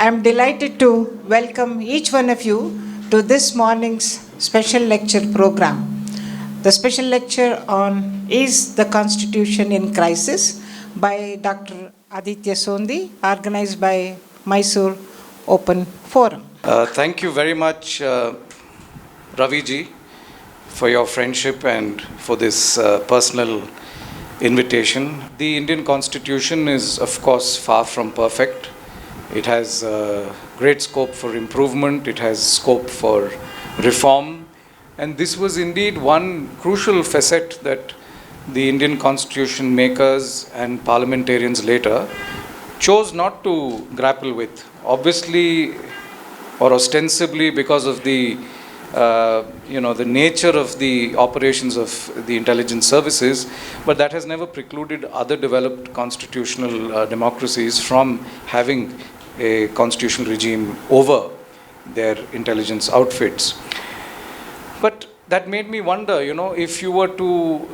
am delighted to welcome each one of you to this morning's special lecture program. The special lecture on Is the Constitution in Crisis by Dr. Aditya Sondhi, organized by Mysore Open Forum. Thank you very much, Ravi ji, for your friendship and for this personal invitation. The Indian Constitution is, of course, far from perfect. It has great scope for improvement. It has scope for reform. And this was indeed one crucial facet that the Indian Constitution makers and parliamentarians later chose not to grapple with. Obviously, or ostensibly because of the the nature of the operations of the intelligence services, but that has never precluded other developed constitutional democracies from having a constitutional regime over their intelligence outfits. But that made me wonder, if you were to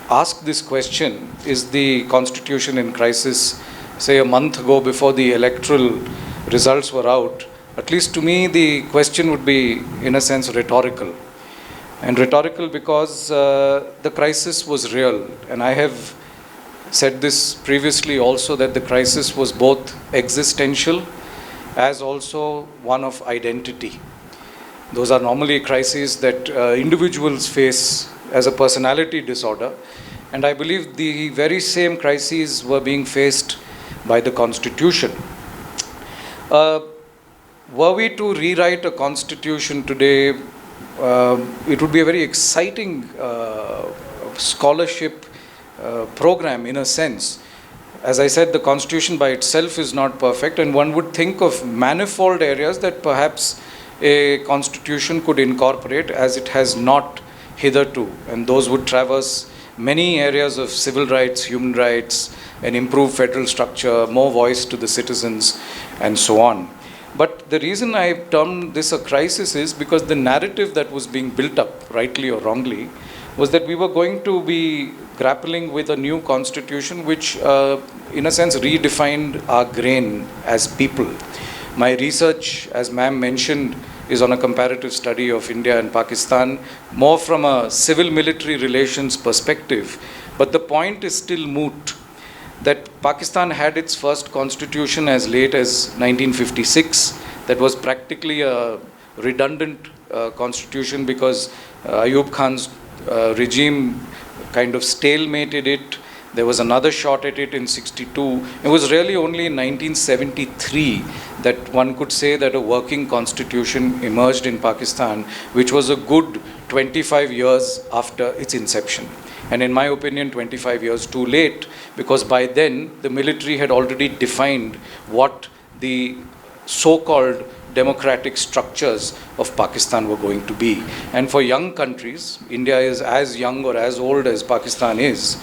ask this question, is the constitution in crisis, say a month ago before the electoral results were out, at least to me the question would be in a sense rhetorical. And rhetorical because the crisis was real. And I have said this previously also, that the crisis was both existential as also one of identity. Those are normally crises that individuals face as a personality disorder. And I believe the very same crises were being faced by the Constitution. Were we to rewrite a constitution today, it would be a very exciting scholarship program in a sense. As I said, the constitution by itself is not perfect, and one would think of manifold areas that perhaps a constitution could incorporate as it has not hitherto. And those would traverse many areas of civil rights, human rights, an improved federal structure, more voice to the citizens, and so on. But the reason I termed this a crisis is because the narrative that was being built up, rightly or wrongly, was that we were going to be grappling with a new constitution which, in a sense, redefined our grain as people. My research, as ma'am mentioned, is on a comparative study of India and Pakistan, more from a civil-military relations perspective. But the point is still moot, that Pakistan had its first constitution as late as 1956. That was practically a redundant constitution because Ayub Khan's regime kind of stalemated it. There was another shot at it in 62. It was really only in 1973 that one could say that a working constitution emerged in Pakistan, which was a good 25 years after its inception. And in my opinion, 25 years too late, because by then the military had already defined what the so-called democratic structures of Pakistan were going to be. And for young countries, India is as young or as old as Pakistan is,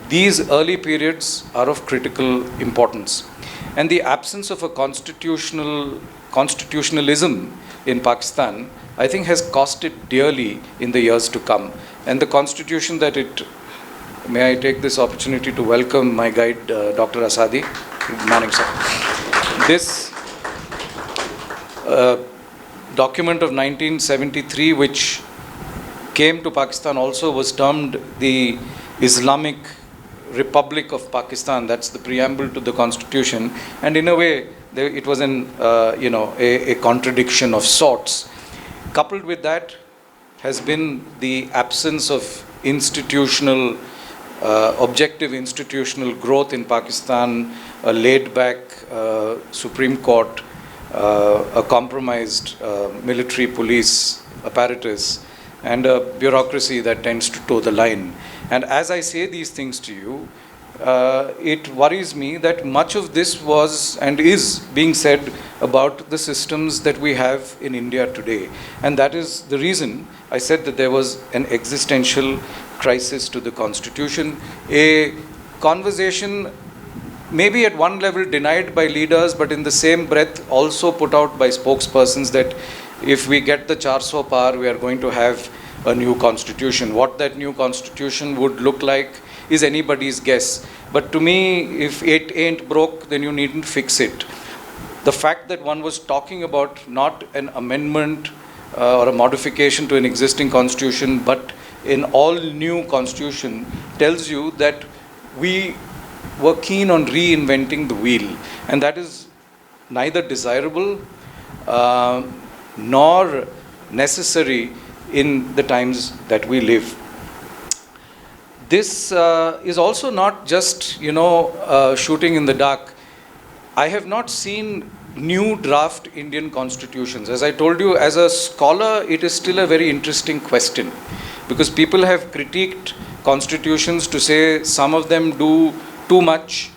these early periods are of critical importance. And the absence of a constitutionalism in Pakistan, I think, has cost it dearly in the years to come. And the constitution that may I take this opportunity to welcome my guide, Dr. Asadi. Good morning, sir. This document of 1973, which came to Pakistan, also was termed the Islamic Republic of Pakistan. That's the preamble to the constitution. And in a way, it was a contradiction of sorts. Coupled with that has been the absence of objective institutional growth in Pakistan, a laid-back Supreme Court, a compromised military police apparatus, and a bureaucracy that tends to toe the line. And as I say these things to you, it worries me that much of this was and is being said about the systems that we have in India today. And that is the reason I said that there was an existential crisis to the Constitution, a conversation maybe at one level denied by leaders, but in the same breath also put out by spokespersons, that if we get the 400 par, we are going to have a new constitution. What that new constitution would look like is anybody's guess. But to me, if it ain't broke, then you needn't fix it. The fact that one was talking about not an amendment or a modification to an existing constitution, but an all-new constitution, tells you that we were keen on reinventing the wheel. And that is neither desirable nor necessary in the times that we live. This is also not just, shooting in the dark. I have not seen new draft Indian constitutions. As I told you, as a scholar, it is still a very interesting question, because people have critiqued constitutions to say some of them do too much,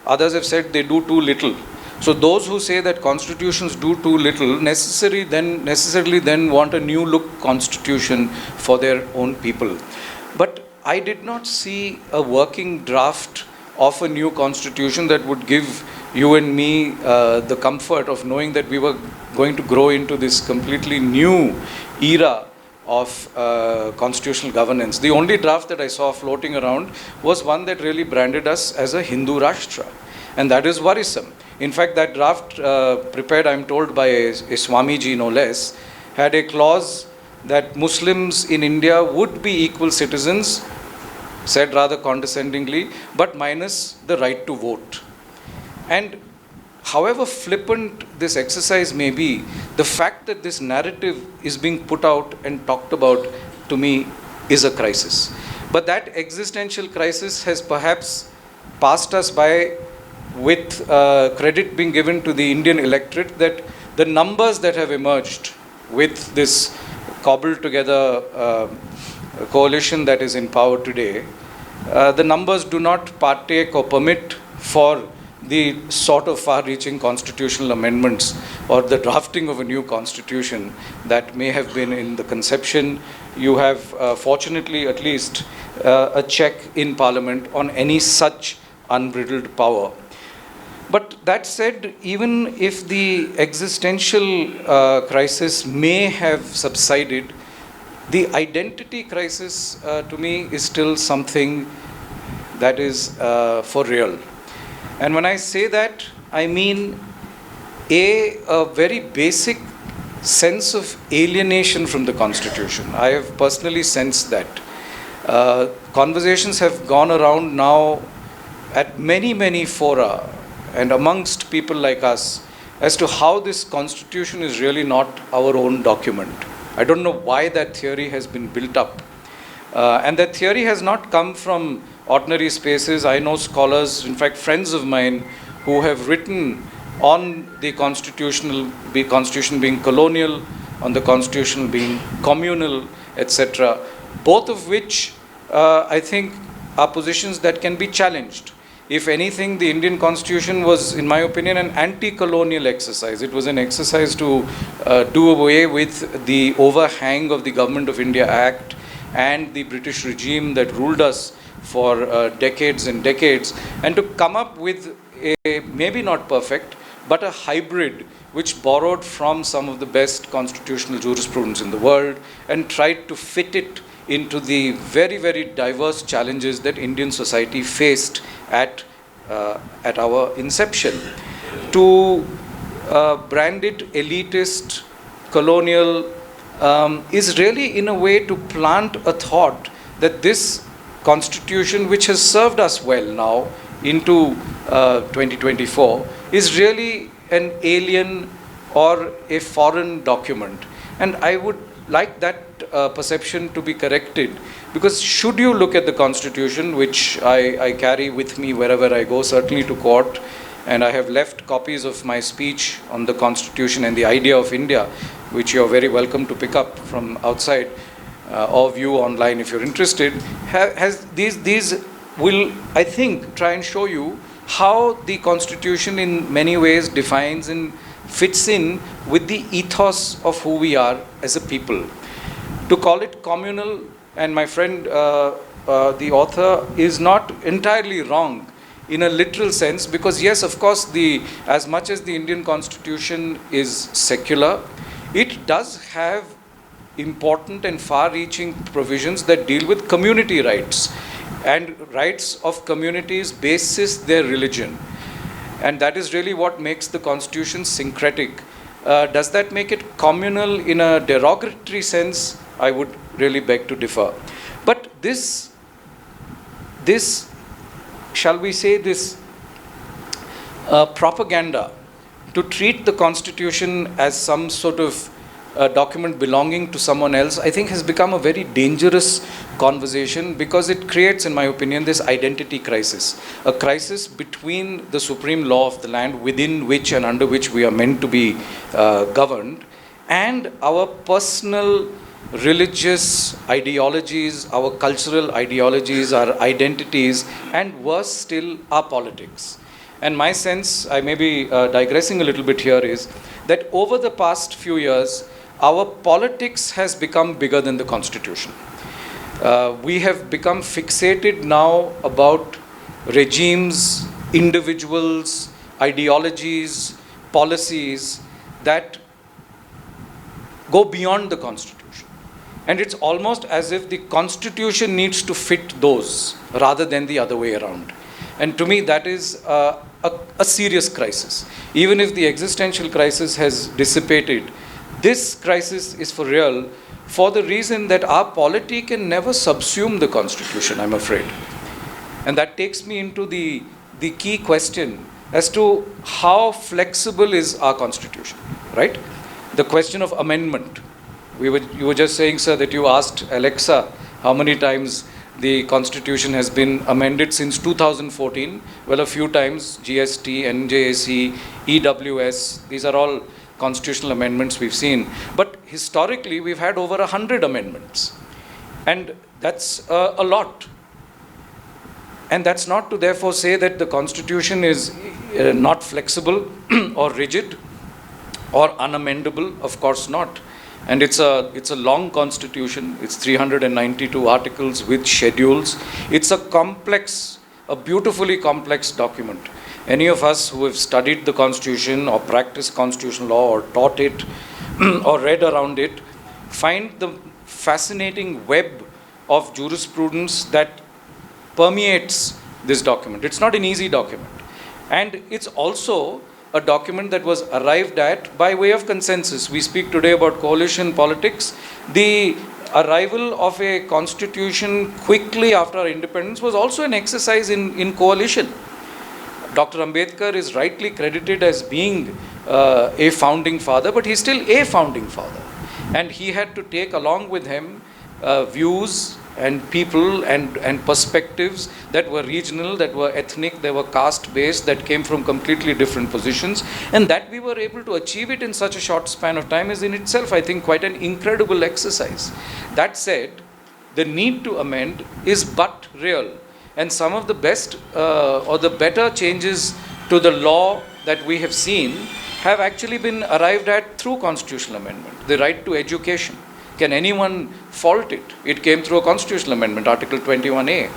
others have said they do too little. So those who say that constitutions do too little necessarily then want a new look constitution for their own people. But I did not see a working draft of a new constitution that would give you and me the comfort of knowing that we were going to grow into this completely new era of constitutional governance. The only draft that I saw floating around was one that really branded us as a Hindu Rashtra, and that is worrisome. In fact, that draft, prepared, I'm told, by a Swamiji no less, had a clause that Muslims in India would be equal citizens, said rather condescendingly, but minus the right to vote. And however flippant this exercise may be, the fact that this narrative is being put out and talked about, to me, is a crisis. But that existential crisis has perhaps passed us by, with credit being given to the Indian electorate, that the numbers that have emerged with this cobbled together coalition that is in power today, the numbers do not partake or permit for the sort of far-reaching constitutional amendments or the drafting of a new constitution that may have been in the conception. You have, fortunately at least, a check in Parliament on any such unbridled power. But that said, even if the existential crisis may have subsided, the identity crisis, to me, is still something that is for real. And when I say that, I mean a very basic sense of alienation from the Constitution. I have personally sensed that. Conversations have gone around now at many fora and amongst people like us as to how this Constitution is really not our own document. I don't know why that theory has been built up. And that theory has not come from ordinary spaces. I know scholars, in fact friends of mine, who have written on the constitution being colonial, on the constitution being communal, etc., both of which I think are positions that can be challenged. If anything, the Indian Constitution was, in my opinion, an anti-colonial exercise. It was an exercise to do away with the overhang of the Government of India Act and the British regime that ruled us for decades and decades, and to come up with a, maybe not perfect, but a hybrid which borrowed from some of the best constitutional jurisprudence in the world and tried to fit it into the very diverse challenges that Indian society faced at our inception. To brand it elitist, colonial, is really in a way to plant a thought that this constitution, which has served us well now into 2024, is really an alien or a foreign document. And I would like that perception to be corrected, because should you look at the Constitution, which I carry with me wherever I go, certainly to court, and I have left copies of my speech on the Constitution and the idea of India, which you are very welcome to pick up from outside or view online if you're interested, these will, I think, try and show you how the Constitution in many ways defines and fits in with the ethos of who we are as a people. To call it communal, and my friend, the author, is not entirely wrong in a literal sense, because yes, of course, as much as the Indian Constitution is secular, it does have important and far-reaching provisions that deal with community rights. and rights of communities basis their religion. And that is really what makes the constitution syncretic. Does that make it communal in a derogatory sense? I would really beg to differ. But this, shall we say, this propaganda to treat the constitution as some sort of document belonging to someone else, I think has become a very dangerous conversation, because it creates, in my opinion, this identity crisis. A crisis between the supreme law of the land within which and under which we are meant to be governed, and our personal religious ideologies, our cultural ideologies, our identities, and worse still, our politics. And my sense, I may be digressing a little bit here, is that over the past few years, our politics has become bigger than the constitution. We have become fixated now about regimes, individuals, ideologies, policies that go beyond the constitution. And it's almost as if the constitution needs to fit those rather than the other way around. And to me, that is a serious crisis. Even if the existential crisis has dissipated, this crisis is for real, for the reason that our polity can never subsume the constitution, I'm afraid. And that takes me into the key question as to how flexible is our constitution, right? The question of amendment. You were just saying, sir, that you asked Alexa how many times the constitution has been amended since 2014. Well, a few times: GST, NJAC, EWS. These are all constitutional amendments we've seen. But historically, we've had over 100 amendments. And that's a lot. And that's not to therefore say that the constitution is not flexible or rigid or unamendable. Of course not. And it's a long constitution. It's 392 articles with schedules. It's a beautifully complex document. Any of us who have studied the constitution or practiced constitutional law or taught it or read around it find the fascinating web of jurisprudence that permeates this document. It's not an easy document. And it's also a document that was arrived at by way of consensus. We speak today about coalition politics. The arrival of a constitution quickly after our independence was also an exercise in coalition. Dr. Ambedkar is rightly credited as being a founding father, but he's still a founding father. And he had to take along with him views and people and perspectives that were regional, that were ethnic, they were caste-based, that came from completely different positions. And that we were able to achieve it in such a short span of time is in itself, I think, quite an incredible exercise. That said, the need to amend is but real. And some of the best or the better changes to the law that we have seen have actually been arrived at through constitutional amendment. The right to education. Can anyone fault it? It came through a constitutional amendment, Article 21A.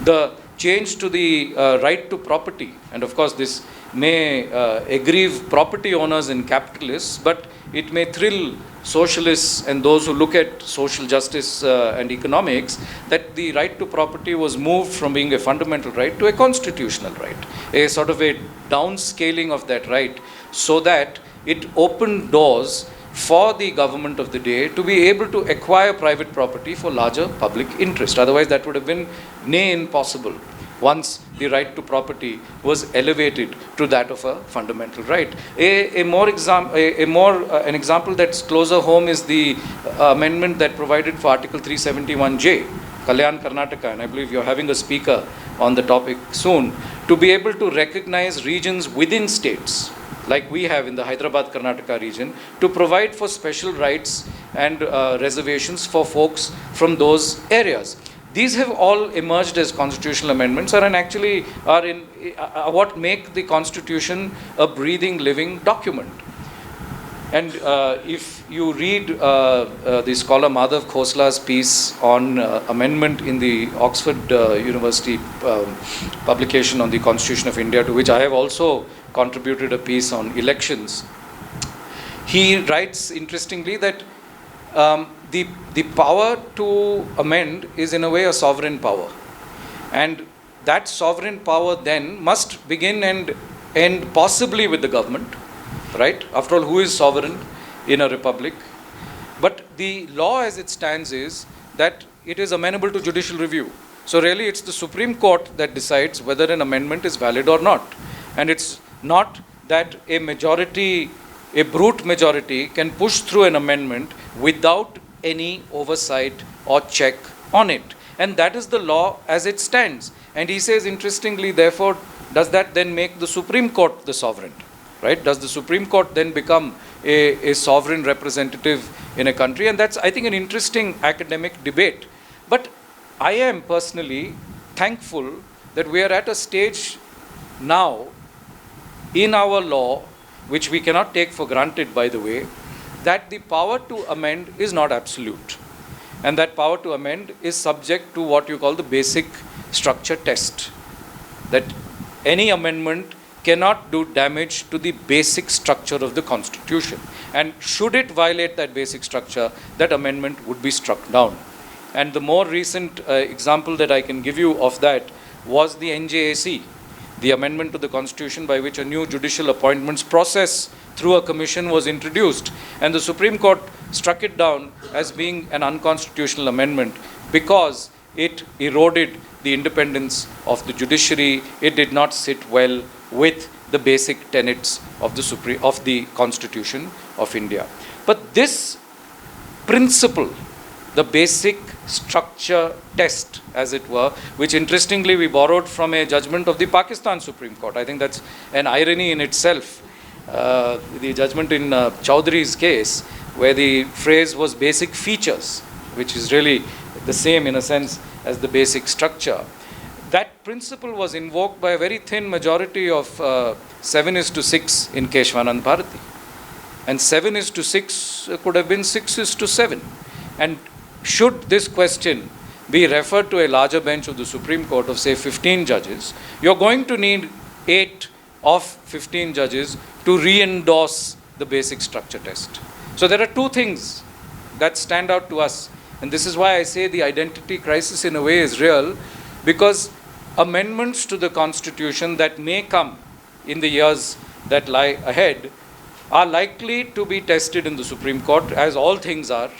The change to the right to property, and of course this may aggrieve property owners and capitalists, but it may thrill socialists and those who look at social justice and economics, that the right to property was moved from being a fundamental right to a constitutional right, a sort of a downscaling of that right, so that it opened doors for the government of the day to be able to acquire private property for larger public interest. Otherwise, that would have been near impossible once the right to property was elevated to that of a fundamental right. An example that's closer home is the amendment that provided for Article 371J, Kalyan Karnataka, and I believe you're having a speaker on the topic soon, to be able to recognize regions within states, like we have in the Hyderabad Karnataka region, to provide for special rights and reservations for folks from those areas. These have all emerged as constitutional amendments and actually are what make the Constitution a breathing, living document. And if you read the scholar Madhav Khosla's piece on amendment in the Oxford University publication on the Constitution of India, to which I have also contributed a piece on elections, he writes interestingly that the power to amend is in a way a sovereign power. And that sovereign power then must begin and end possibly with the government, right? After all, who is sovereign in a republic? But the law as it stands is that it is amenable to judicial review. So really it's the Supreme Court that decides whether an amendment is valid or not. And it's not that a majority, a brute majority, can push through an amendment without any oversight or check on it. And that is the law as it stands. And he says, interestingly, therefore, does that then make the Supreme Court the sovereign? Right? Does the Supreme Court then become a sovereign representative in a country? And that's, I think, an interesting academic debate. But I am personally thankful that we are at a stage now in our law, which we cannot take for granted, by the way, that the power to amend is not absolute. And that power to amend is subject to what you call the basic structure test. That any amendment cannot do damage to the basic structure of the Constitution. And should it violate that basic structure, that amendment would be struck down. And the more recent example that I can give you of that was the NJAC, the amendment to the Constitution by which a new judicial appointments process through a commission was introduced. And the Supreme Court struck it down as being an unconstitutional amendment because it eroded the independence of the judiciary. It did not sit well with the basic tenets of the Constitution of India. But this principle, the basic structure test, as it were, which interestingly we borrowed from a judgment of the Pakistan Supreme Court. I think that's an irony in itself. The judgment in Chowdhury's case, where the phrase was basic features, which is really the same in a sense as the basic structure. That principle was invoked by a very thin majority of 7:6 in Keshwanand Bharati. And 7:6 could have been 6:7. And should this question be referred to a larger bench of the Supreme Court of, say, 15 judges, you're going to need 8 of 15 judges to re-endorse the basic structure test. So there are two things that stand out to us. And this is why I say the identity crisis in a way is real, because amendments to the Constitution that may come in the years that lie ahead are likely to be tested in the Supreme Court, as all things are.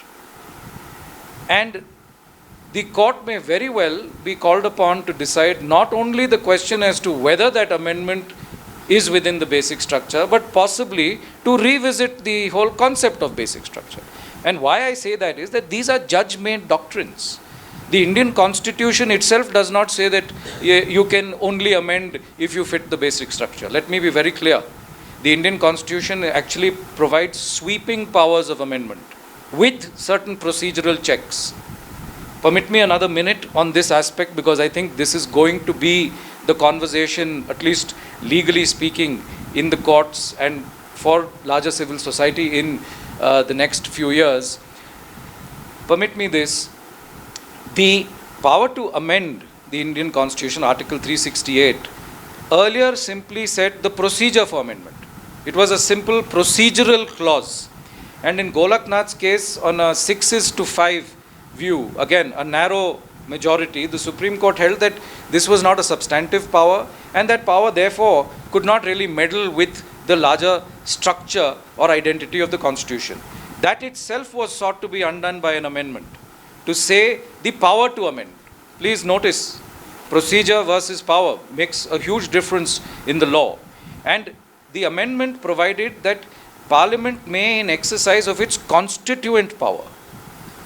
And the court may very well be called upon to decide not only the question as to whether that amendment is within the basic structure, but possibly to revisit the whole concept of basic structure. And why I say that is that these are judge-made doctrines. The Indian Constitution itself does not say that you can only amend if you fit the basic structure. Let me be very clear. The Indian Constitution actually provides sweeping powers of amendment with certain procedural checks. Permit me another minute on this aspect, because I think this is going to be the conversation, at least legally speaking, in the courts and for larger civil society in the next few years. Permit me this. The power to amend the Indian Constitution, Article 368, earlier simply said the procedure for amendment. It was a simple procedural clause. And in Golaknath's case, on a 6:5 view, again, a narrow majority, the Supreme Court held that this was not a substantive power, and that power, therefore, could not really meddle with the larger structure or identity of the Constitution. That itself was sought to be undone by an amendment, to say the power to amend. Please notice, procedure versus power makes a huge difference in the law. And the amendment provided that Parliament may, in exercise of its constituent power,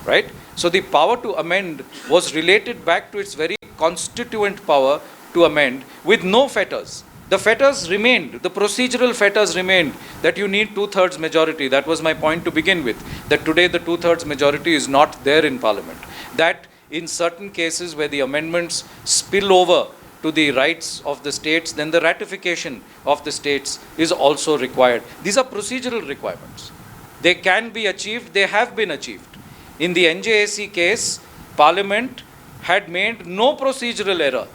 right? So the power to amend was related back to its very constituent power to amend with no fetters. The fetters remained, the procedural fetters remained, that you need 2/3 majority. That was my point to begin with, that today the 2/3 majority is not there in Parliament. That in certain cases where the amendments spill over to the rights of the states, then the ratification of the states is also required. These are procedural requirements. They can be achieved, they have been achieved. In the NJAC case, Parliament had made no procedural error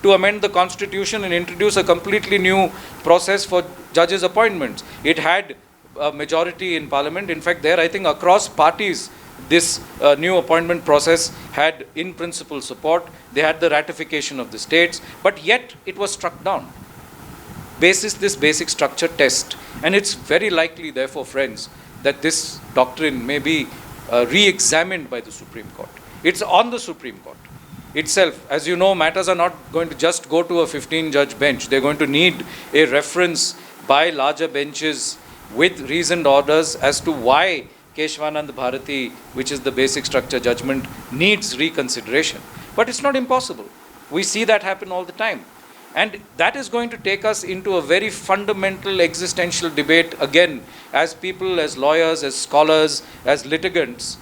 to amend the Constitution and introduce a completely new process for judges' appointments. It had a majority in Parliament. In fact, there I think across parties this new appointment process had in principle support. They had the ratification of the states, but yet it was struck down basis this basic structure test. And it's very likely, therefore, friends, that this doctrine may be re-examined by the Supreme Court. It's on the Supreme Court itself. As you know, matters are not going to just go to a 15-judge bench. They're going to need a reference by larger benches with reasoned orders as to why Keshwanand Bharati, which is the basic structure judgment, needs reconsideration. But it's not impossible. We see that happen all the time. And that is going to take us into a very fundamental existential debate, again, as people, as lawyers, as scholars, as litigants,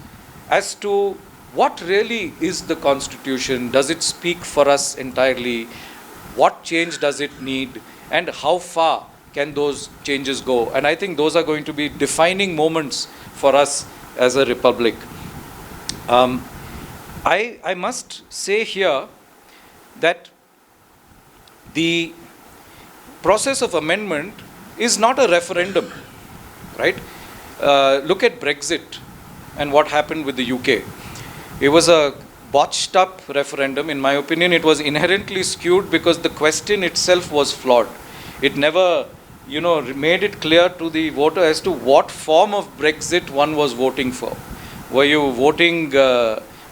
as to what really is the Constitution? Does it speak for us entirely? What change does it need? And how far can those changes go? And I think those are going to be defining moments for us as a republic. I must say here that the process of amendment is not a referendum, right? Look at Brexit and what happened with the UK. It was a botched up referendum. In my opinion, it was inherently skewed because the question itself was flawed. It never, made it clear to the voter as to what form of Brexit one was voting for. Were you voting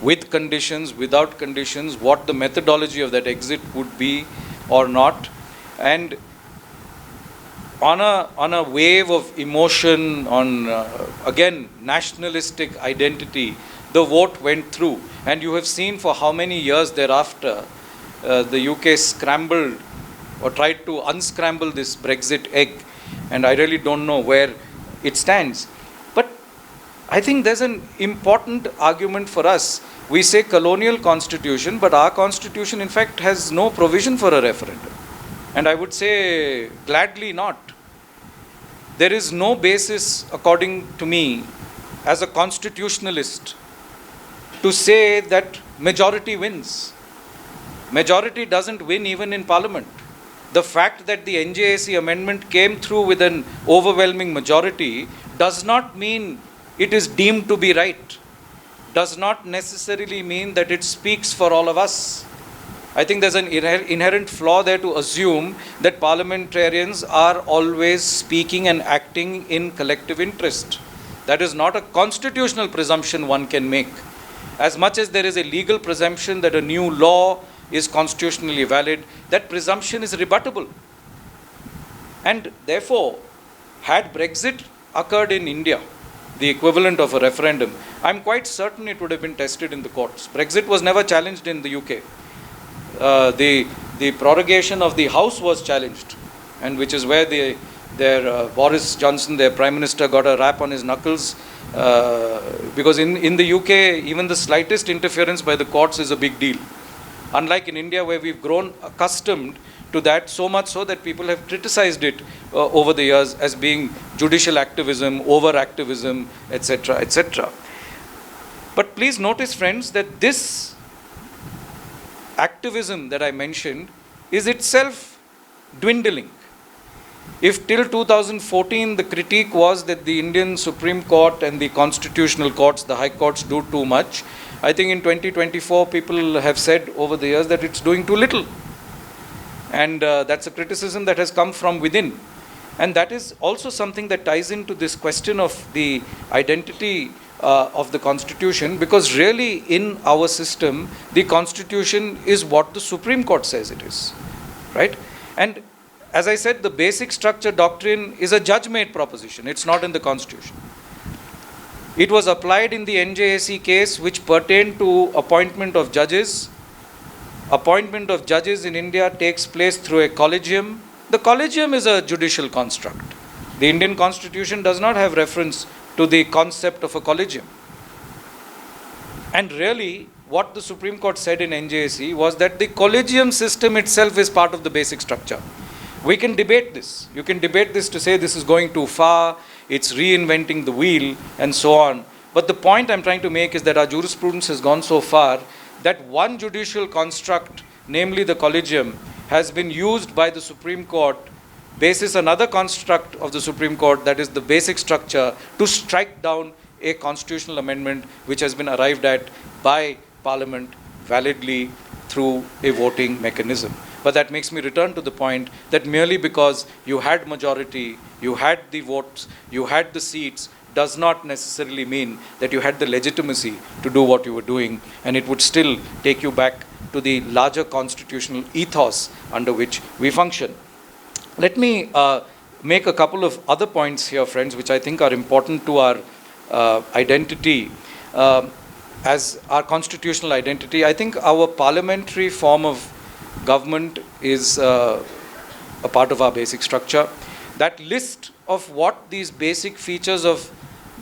with conditions, without conditions, what the methodology of that exit would be or not? And on a wave of emotion, on again nationalistic identity, the vote went through. And you have seen for how many years thereafter the UK scrambled or tried to unscramble this Brexit egg. And I really don't know where it stands. But I think there's an important argument for us. We say colonial constitution, but our constitution in fact has no provision for a referendum. And I would say gladly not. There is no basis, according to me, as a constitutionalist, to say that majority wins. Majority doesn't win even in Parliament. The fact that the NJAC amendment came through with an overwhelming majority does not mean it is deemed to be right. Does not necessarily mean that it speaks for all of us. I think there's an inherent flaw there to assume that parliamentarians are always speaking and acting in collective interest. That is not a constitutional presumption one can make. As much as there is a legal presumption that a new law is constitutionally valid, that presumption is rebuttable. And therefore, had Brexit occurred in India, the equivalent of a referendum, I'm quite certain it would have been tested in the courts. Brexit was never challenged in the UK. The prorogation of the House was challenged, and which is where their Boris Johnson, their Prime Minister, got a rap on his knuckles, because in the UK, even the slightest interference by the courts is a big deal. Unlike in India, where we've grown accustomed to that, so much so that people have criticized it over the years as being judicial activism, over-activism, etc., etc. But please notice, friends, that this activism that I mentioned is itself dwindling. If till 2014 the critique was that the Indian Supreme Court and the constitutional courts, the high courts, do too much, I think in 2024 people have said over the years that it's doing too little. And that's a criticism that has come from within. And that is also something that ties into this question of the identity of the Constitution, because really in our system, the Constitution is what the Supreme Court says it is, right? And as I said, the basic structure doctrine is a judge-made proposition. It's not in the Constitution. It was applied in the NJAC case, which pertained to appointment of judges. Appointment of judges in India takes place through a collegium. The collegium is a judicial construct. The Indian Constitution does not have reference to the concept of a collegium. And really, what the Supreme Court said in NJAC was that the collegium system itself is part of the basic structure. We can debate this. You can debate this to say this is going too far, it's reinventing the wheel, and so on. But the point I'm trying to make is that our jurisprudence has gone so far that one judicial construct, namely the collegium, has been used by the Supreme Court basis another construct of the Supreme Court, that is the basic structure, to strike down a constitutional amendment which has been arrived at by Parliament validly through a voting mechanism. But that makes me return to the point that merely because you had majority, you had the votes, you had the seats, does not necessarily mean that you had the legitimacy to do what you were doing, and it would still take you back to the larger constitutional ethos under which we function. Let me make a couple of other points here, friends, which I think are important to our identity, as our constitutional identity. I think our parliamentary form of government is a part of our basic structure. That list of what these basic features of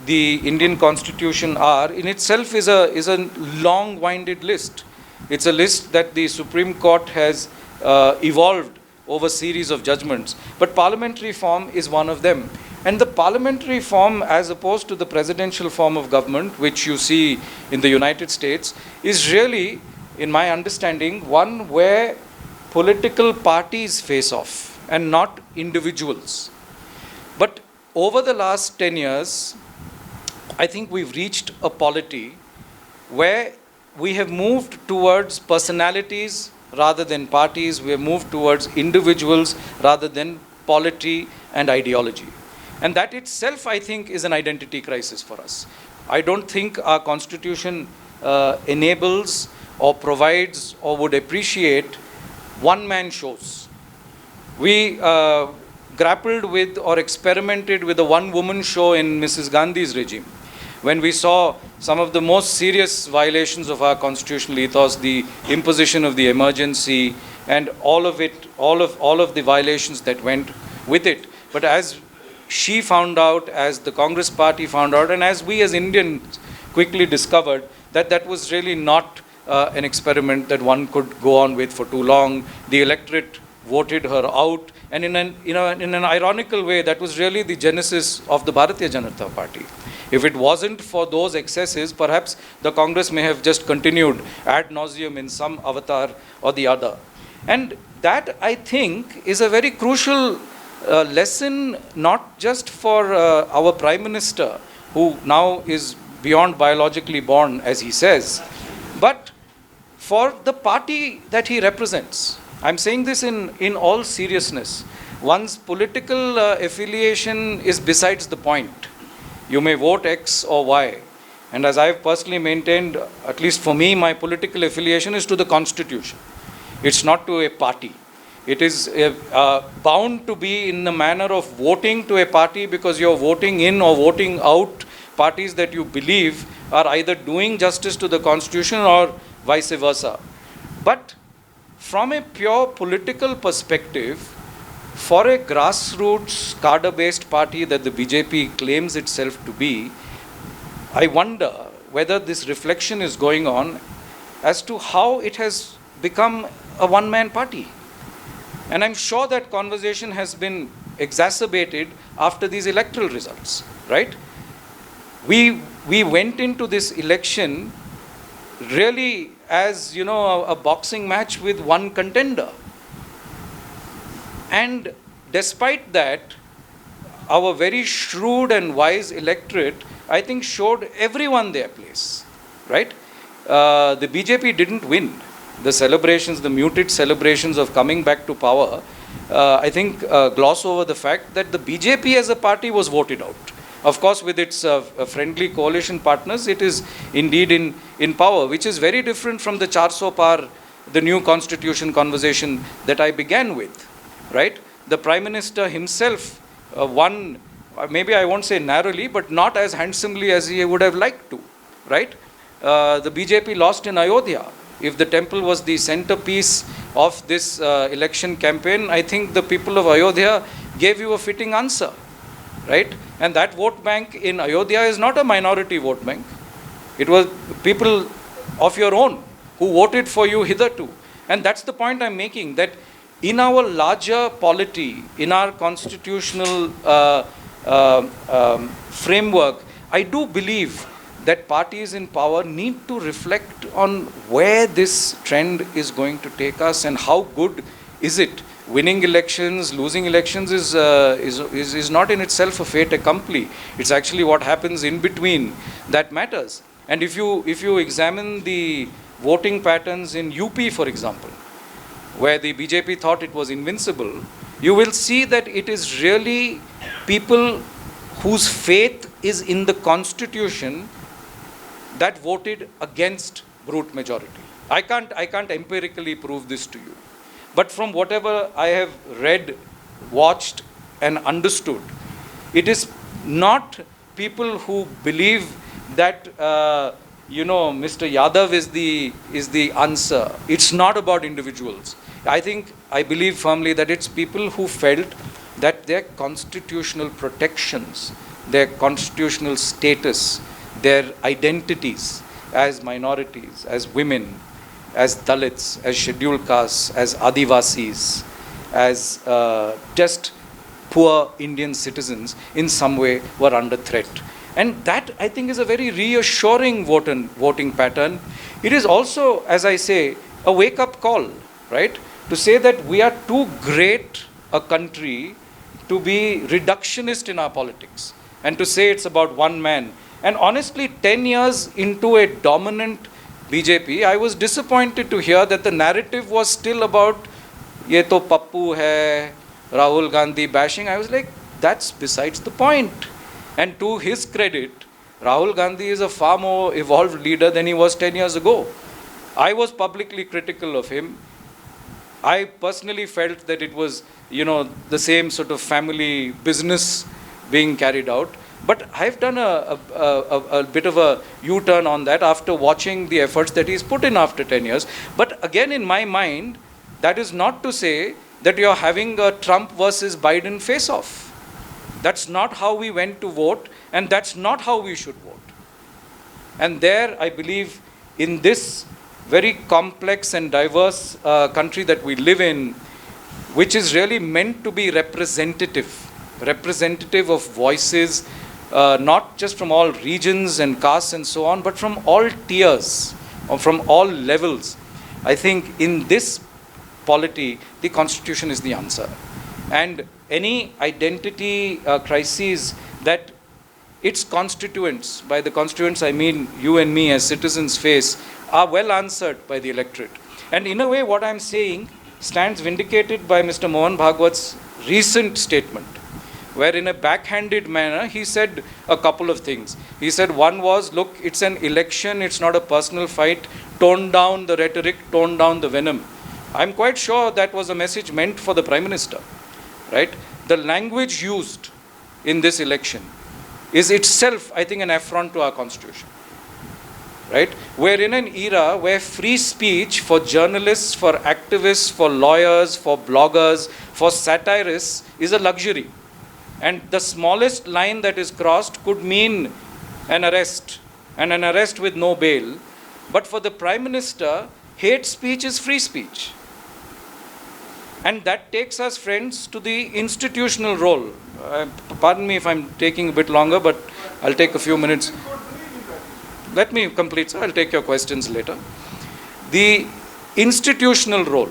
the Indian Constitution are in itself is a long-winded list. It's a list that the Supreme Court has evolved over a series of judgments. But parliamentary form is one of them. And the parliamentary form, as opposed to the presidential form of government, which you see in the United States, is really, in my understanding, one where political parties face off and not individuals. But over the last 10 years, I think we've reached a polity where we have moved towards personalities rather than parties. We have moved towards individuals rather than polity and ideology. And that itself, I think, is an identity crisis for us. I don't think our constitution enables or provides or would appreciate one-man shows. We grappled with or experimented with a one-woman show in Mrs. Gandhi's regime, when we saw some of the most serious violations of our constitutional ethos, the imposition of the emergency, and all of the violations that went with it. But as she found out, as the Congress party found out, and as we as Indians quickly discovered, that was really not an experiment that one could go on with for too long. The electorate voted her out, and in an ironical way, that was really the genesis of the Bharatiya Janata Party. If it wasn't for those excesses, perhaps the Congress may have just continued ad nauseum in some avatar or the other. And that, I think, is a very crucial lesson, not just for our Prime Minister, who now is beyond biologically born, as he says, but for the party that he represents. I'm saying this in all seriousness. One's political affiliation is besides the point. You may vote X or Y. And as I've personally maintained, at least for me, my political affiliation is to the Constitution. It's not to a party. It is bound to be in the manner of voting to a party because you're voting in or voting out parties that you believe are either doing justice to the Constitution or vice versa. But from a pure political perspective, for a grassroots, cadre-based party that the BJP claims itself to be, I wonder whether this reflection is going on as to how it has become a one-man party. And I'm sure that conversation has been exacerbated after these electoral results, right? We went into this election really as, a boxing match with one contender. And despite that, our very shrewd and wise electorate, I think, showed everyone their place, right? The BJP didn't win. The celebrations, the muted celebrations of coming back to power, I think gloss over the fact that the BJP as a party was voted out. Of course, with its friendly coalition partners, it is indeed in power, which is very different from the 400 par, the new constitution conversation that I began with, right? The Prime Minister himself won, maybe I won't say narrowly, but not as handsomely as he would have liked to, right? The BJP lost in Ayodhya. If the temple was the centerpiece of this election campaign, I think the people of Ayodhya gave you a fitting answer, right? And that vote bank in Ayodhya is not a minority vote bank. It was people of your own who voted for you hitherto. And that's the point I'm making, that in our larger polity, in our constitutional framework, I do believe that parties in power need to reflect on where this trend is going to take us and how good is it? Winning elections, losing elections is not in itself a fait accompli. It's actually what happens in between that matters. And if you examine the voting patterns in UP, for example, where the BJP thought it was invincible, you will see that it is really people whose faith is in the constitution that voted against brute majority. I can't empirically prove this to you. But from whatever I have read, watched, and understood, it is not people who believe that Mr. Yadav is the answer. It's not about individuals. I believe firmly that it's people who felt that their constitutional protections, their constitutional status, their identities as minorities, as women, as Dalits, as scheduled castes, as Adivasis, as just poor Indian citizens in some way were under threat. And that, I think, is a very reassuring voting pattern. It is also, as I say, a wake-up call, right? To say that we are too great a country to be reductionist in our politics and to say it's about one man. And honestly, 10 years into a dominant BJP, I was disappointed to hear that the narrative was still about ye to Pappu hai, Rahul Gandhi bashing. I was like, that's besides the point. And to his credit, Rahul Gandhi is a far more evolved leader than he was 10 years ago. I was publicly critical of him. I personally felt that it was, the same sort of family business being carried out. But I've done a bit of a U-turn on that after watching the efforts that he's put in after 10 years. But again, in my mind, that is not to say that you're having a Trump versus Biden face-off. That's not how we went to vote, and that's not how we should vote. And there, I believe, in this very complex and diverse country that we live in, which is really meant to be representative of voices, not just from all regions and castes and so on, but from all tiers, or from all levels. I think in this polity, the Constitution is the answer. And any identity crises that its constituents, by the constituents I mean you and me as citizens face, are well answered by the electorate. And in a way, what I'm saying stands vindicated by Mr. Mohan Bhagwat's recent statement, where in a backhanded manner, he said a couple of things. He said one was, look, it's an election, it's not a personal fight, tone down the rhetoric, tone down the venom. I'm quite sure that was a message meant for the Prime Minister, right? The language used in this election is itself, I think, an affront to our Constitution, right? We're in an era where free speech for journalists, for activists, for lawyers, for bloggers, for satirists is a luxury. And the smallest line that is crossed could mean an arrest, and an arrest with no bail. But for the Prime Minister, hate speech is free speech. And that takes us, friends, to the institutional role. Pardon me if I'm taking a bit longer, but I'll take a few minutes. Let me complete, sir. I'll take your questions later. The institutional role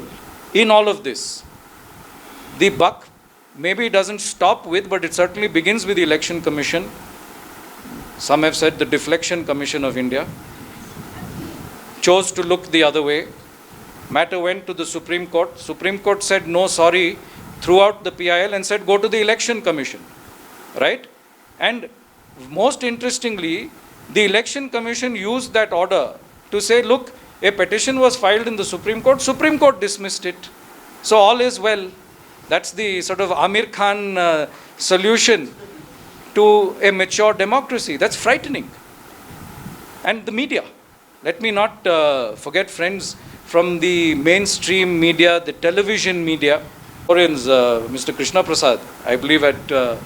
in all of this, the buck maybe doesn't stop with, but it certainly begins with the Election Commission. Some have said the Deflection Commission of India chose to look the other way. Matter went to the Supreme Court. Supreme Court said no, sorry, threw out the PIL and said go to the Election Commission, right? And most interestingly, the Election Commission used that order to say, look, a petition was filed in the Supreme Court dismissed it, so all is well. That's the sort of Amir Khan solution to a mature democracy. That's frightening. And the media. Let me not forget, friends, from the mainstream media, the television media. Mr. Krishna Prasad, I believe at the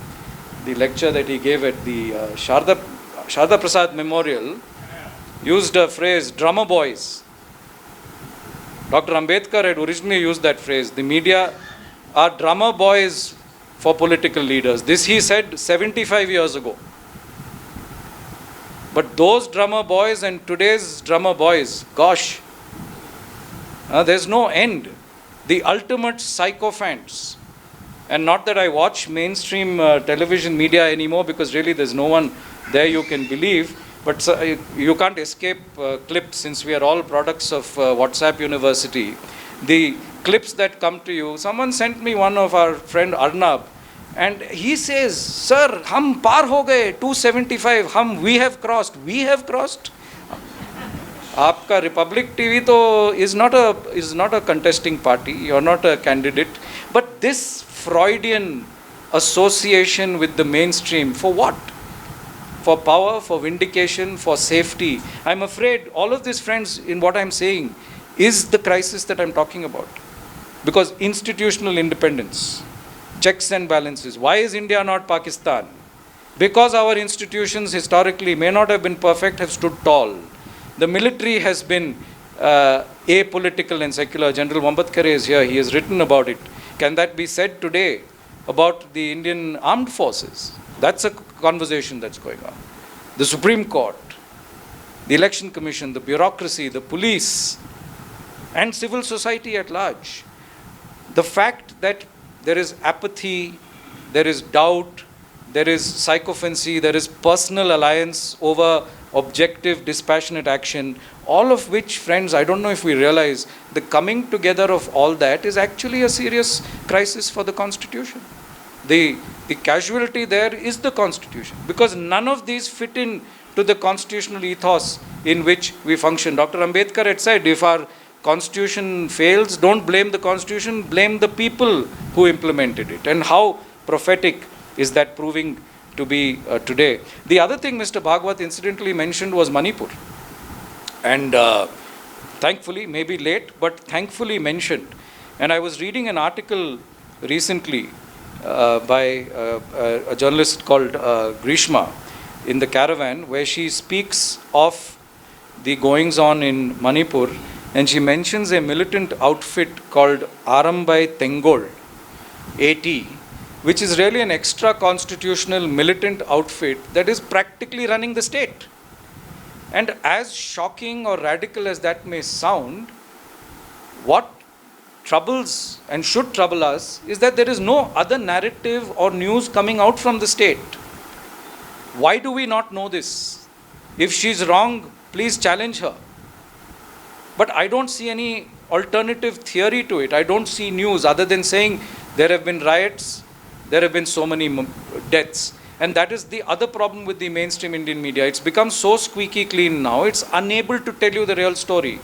lecture that he gave at the Sharda Prasad Memorial, used a phrase, drummer boys. Dr. Ambedkar had originally used that phrase. The media are drummer boys for political leaders. This he said 75 years ago. But those drummer boys and today's drummer boys, gosh, there's no end. the ultimate sycophants. And not that I watch mainstream television media anymore, because really there's no one there you can believe, but you can't escape clips, since we are all products of WhatsApp University. The clips that come to you, someone sent me one of our friend Arnab, and he says, "Sir, hum par ho gaye, 275, we have crossed." We have crossed? Aapka Republic TV to is not a contesting party, you're not a candidate. But this Freudian association with the mainstream, for what? For power, for vindication, for safety. I'm afraid all of this, friends, in what I'm saying, is the crisis that I'm talking about. Because institutional independence, checks and balances. Why is India not Pakistan? Because our institutions historically may not have been perfect, have stood tall. The military has been apolitical and secular. General Mambatkare is here, he has written about it. Can that be said today about the Indian armed forces? That's a conversation that's going on. The Supreme Court, the Election Commission, the bureaucracy, the police, and civil society at large. The fact that there is apathy, there is doubt, there is sycophancy, there is personal alliance over objective, dispassionate action, all of which, friends, I don't know if we realize, the coming together of all that is actually a serious crisis for the Constitution. The casualty there is the Constitution, because none of these fit in to the constitutional ethos in which we function. Dr. Ambedkar had said, if our Constitution fails, don't blame the Constitution, blame the people who implemented it. And how prophetic is that proving to be today? The other thing Mr. Bhagwat incidentally mentioned was Manipur. And thankfully, maybe late, but thankfully mentioned. And I was reading an article recently by a journalist called Grishma in the Caravan, where she speaks of the goings on in Manipur, and she mentions a militant outfit called Arambai Tengol, AT, which is really an extra constitutional militant outfit that is practically running the state. And as shocking or radical as that may sound, what troubles and should trouble us is that there is no other narrative or news coming out from the state. Why do we not know this? If she's wrong, please challenge her. But I don't see any alternative theory to it. I don't see news other than saying there have been riots, there have been so many deaths. And that is the other problem with the mainstream Indian media. It's become so squeaky clean now, it's unable to tell you the real story.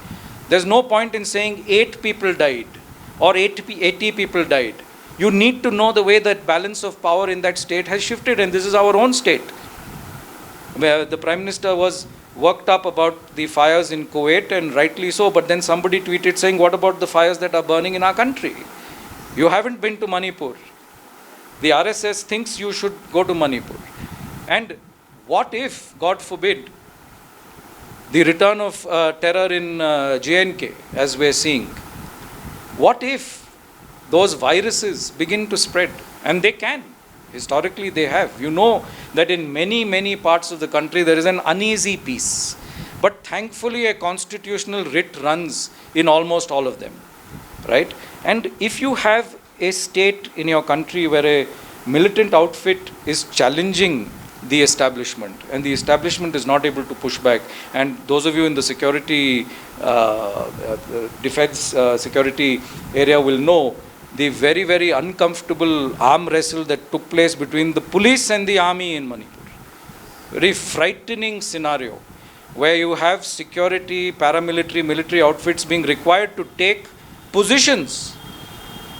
There's no point in saying 8 people died or 80 people died. You need to know the way that balance of power in that state has shifted, and this is our own state. Where the Prime Minister was worked up about the fires in Kuwait, and rightly so, but then somebody tweeted saying, what about the fires that are burning in our country? You haven't been to Manipur. The RSS thinks you should go to Manipur. And what if, God forbid, the return of terror in J&K, as we're seeing, what if those viruses begin to spread? And they can. Historically, they have. You know that in many, many parts of the country, there is an uneasy peace. But thankfully, a constitutional writ runs in almost all of them. Right? And if you have a state in your country where a militant outfit is challenging the establishment, and the establishment is not able to push back, and those of you in the security, defense security area will know the very, very uncomfortable arm wrestle that took place between the police and the army in Manipur. Very frightening scenario where you have security, paramilitary, military outfits being required to take positions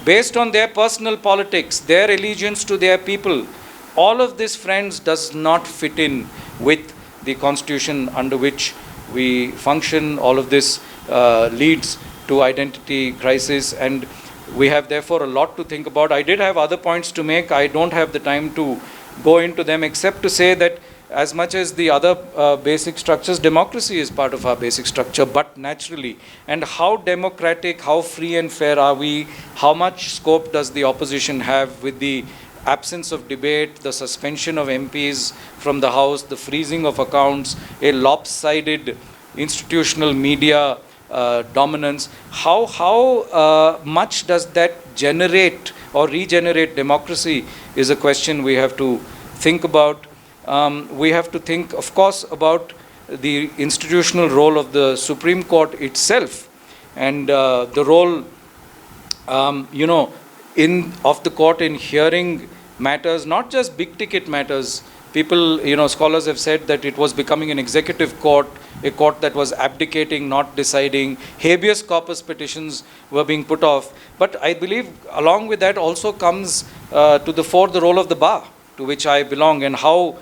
based on their personal politics, their allegiance to their people. All of this, friends, does not fit in with the constitution under which we function. All of this leads to identity crisis, and we have therefore a lot to think about. I did have other points to make. I don't have the time to go into them, except to say that as much as the other basic structures, democracy is part of our basic structure, but naturally. And how democratic, how free and fair are we? How much scope does the opposition have with the absence of debate, the suspension of MPs from the House, the freezing of accounts, a lopsided institutional media dominance. How much does that generate or regenerate democracy is a question we have to think about. We have to think, of course, about the institutional role of the Supreme Court itself, and the role, of the court in hearing matters, not just big ticket matters. People, scholars have said that it was becoming an executive court, a court that was abdicating, not deciding. Habeas corpus petitions were being put off. But I believe along with that also comes to the fore the role of the bar, to which I belong, and how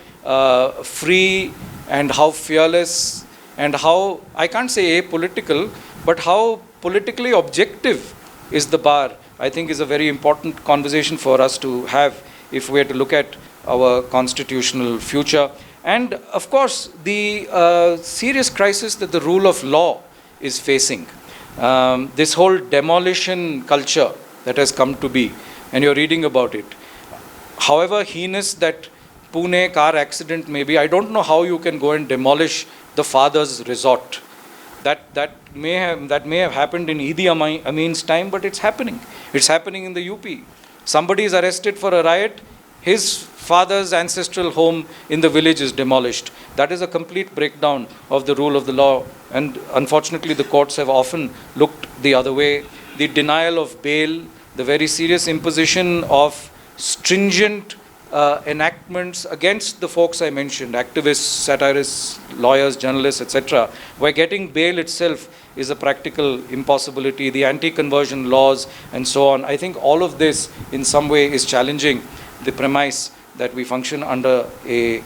free and how fearless and how, I can't say apolitical, but how politically objective is the bar, I think is a very important conversation for us to have if we are to look at our constitutional future. And of course, the serious crisis that the rule of law is facing. This whole demolition culture that has come to be, and you're reading about it. However heinous that Pune car accident may be, I don't know how you can go and demolish the father's resort. That may have happened in Idi Amin's time, but it's happening. It's happening in the UP. Somebody is arrested for a riot, his father's ancestral home in the village is demolished. That is a complete breakdown of the rule of the law, and unfortunately the courts have often looked the other way. The denial of bail, the very serious imposition of stringent enactments against the folks I mentioned, activists, satirists, lawyers, journalists, etc., where getting bail itself is a practical impossibility, the anti-conversion laws and so on. I think all of this in some way is challenging the premise that we function under a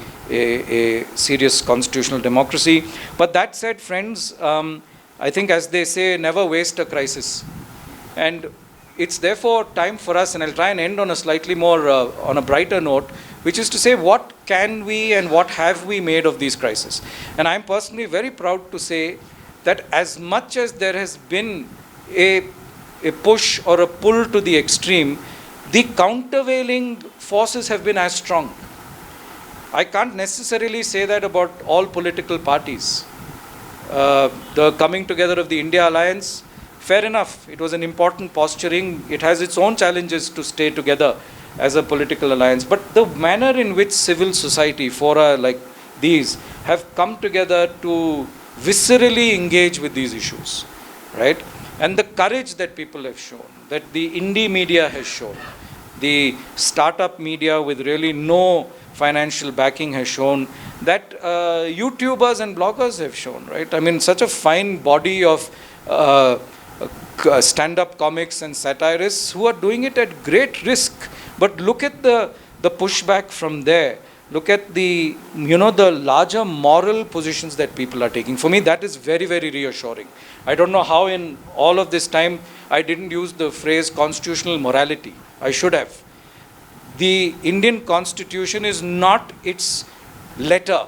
serious constitutional democracy. But that said, friends, I think, as they say, never waste a crisis. And it's therefore time for us, and I'll try and end on a slightly more, on a brighter note, which is to say, what can we and what have we made of these crises? And I'm personally very proud to say that as much as there has been a push or a pull to the extreme, the countervailing forces have been as strong. I can't necessarily say that about all political parties. The coming together of the India Alliance, fair enough, it was an important posturing. It has its own challenges to stay together as a political alliance. But the manner in which civil society, fora like these, have come together to viscerally engage with these issues, right? And the courage that people have shown, that the indie media has shown, the startup media with really no financial backing has shown, that YouTubers and bloggers have shown, right? I mean, such a fine body of stand-up comics and satirists who are doing it at great risk. But look at the pushback from there. Look at the larger moral positions that people are taking. For me, that is very, very reassuring. I don't know how in all of this time I didn't use the phrase constitutional morality. I should have. The Indian Constitution is not its letter.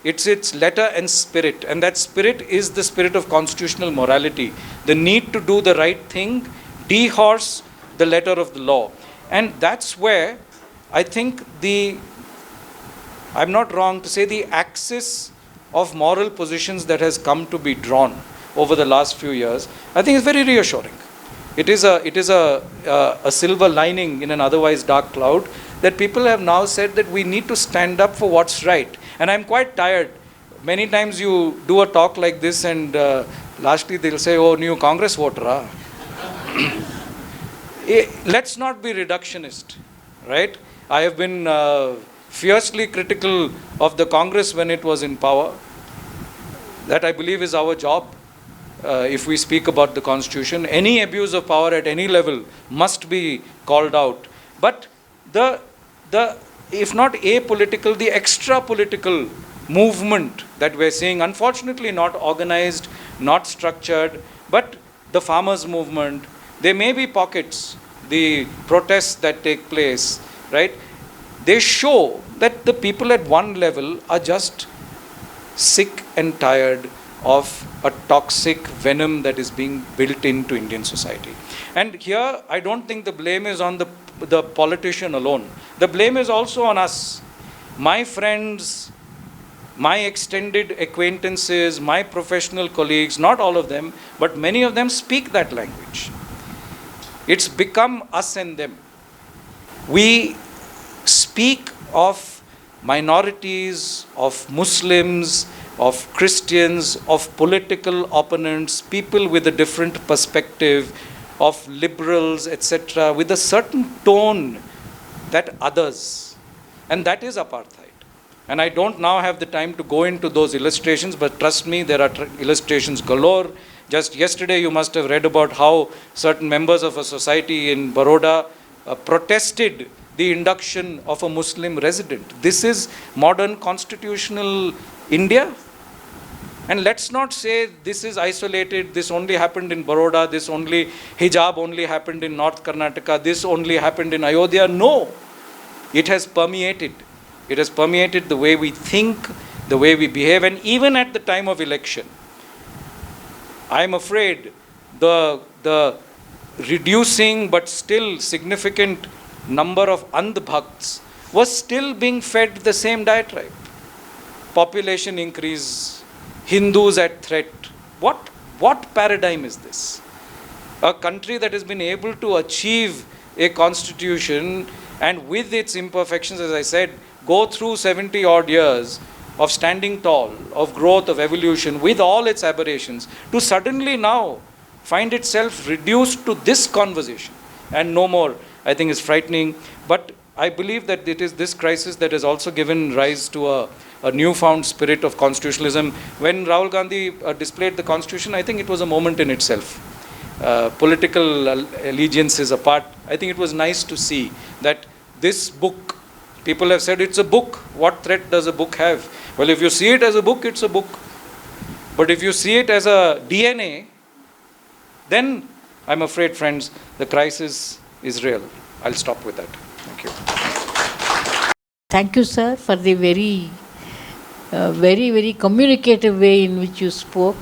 It's its letter and spirit. And that spirit is the spirit of constitutional morality. The need to do the right thing, dehorse the letter of the law. And that's where I think I'm not wrong to say the axis of moral positions that has come to be drawn over the last few years, I think is very reassuring. It is a silver lining in an otherwise dark cloud that people have now said that we need to stand up for what's right. And I'm quite tired. Many times you do a talk like this and lastly they'll say, oh, new Congress voter. Let's not be reductionist, right? I have been fiercely critical of the Congress when it was in power. That I believe is our job. If we speak about the Constitution, any abuse of power at any level must be called out. But the if not apolitical, the extra-political movement that we're seeing, unfortunately not organized, not structured, but the farmers' movement, there may be pockets, the protests that take place, right? They show that the people at one level are just sick and tired of a toxic venom that is being built into Indian society. And here, I don't think the blame is on the politician alone. The blame is also on us. My friends my extended acquaintances, my professional colleagues, not all of them, but many of them speak that language. It's become us and them. We speak of minorities, of Muslims, of Christians, of political opponents, people with a different perspective, of liberals, etc., with a certain tone that others. And that is apartheid. And I don't now have the time to go into those illustrations, but trust me, there are illustrations galore. Just yesterday, you must have read about how certain members of a society in Baroda protested the induction of a Muslim resident. This is modern constitutional India. And let's not say this is isolated, this only happened in Baroda, this only, hijab only happened in North Karnataka, this only happened in Ayodhya. No, it has permeated. It has permeated the way we think, the way we behave, and even at the time of election. I am afraid the reducing but still significant number of Andh-bhakts was still being fed the same diatribe. Population increase, Hindus at threat. What paradigm is this? A country that has been able to achieve a constitution and with its imperfections, as I said, go through 70 odd years of standing tall, of growth, of evolution, with all its aberrations, to suddenly now find itself reduced to this conversation and no more, I think is frightening. But I believe that it is this crisis that has also given rise to a newfound spirit of constitutionalism. When Rahul Gandhi displayed the constitution, I think it was a moment in itself. Political allegiances apart, I think it was nice to see that this book, people have said it's a book. What threat does a book have? Well, if you see it as a book, it's a book. But if you see it as a DNA, then I'm afraid, friends, the crisis is real. I'll stop with that. Thank you. Thank you, sir, for the very communicative way in which you spoke.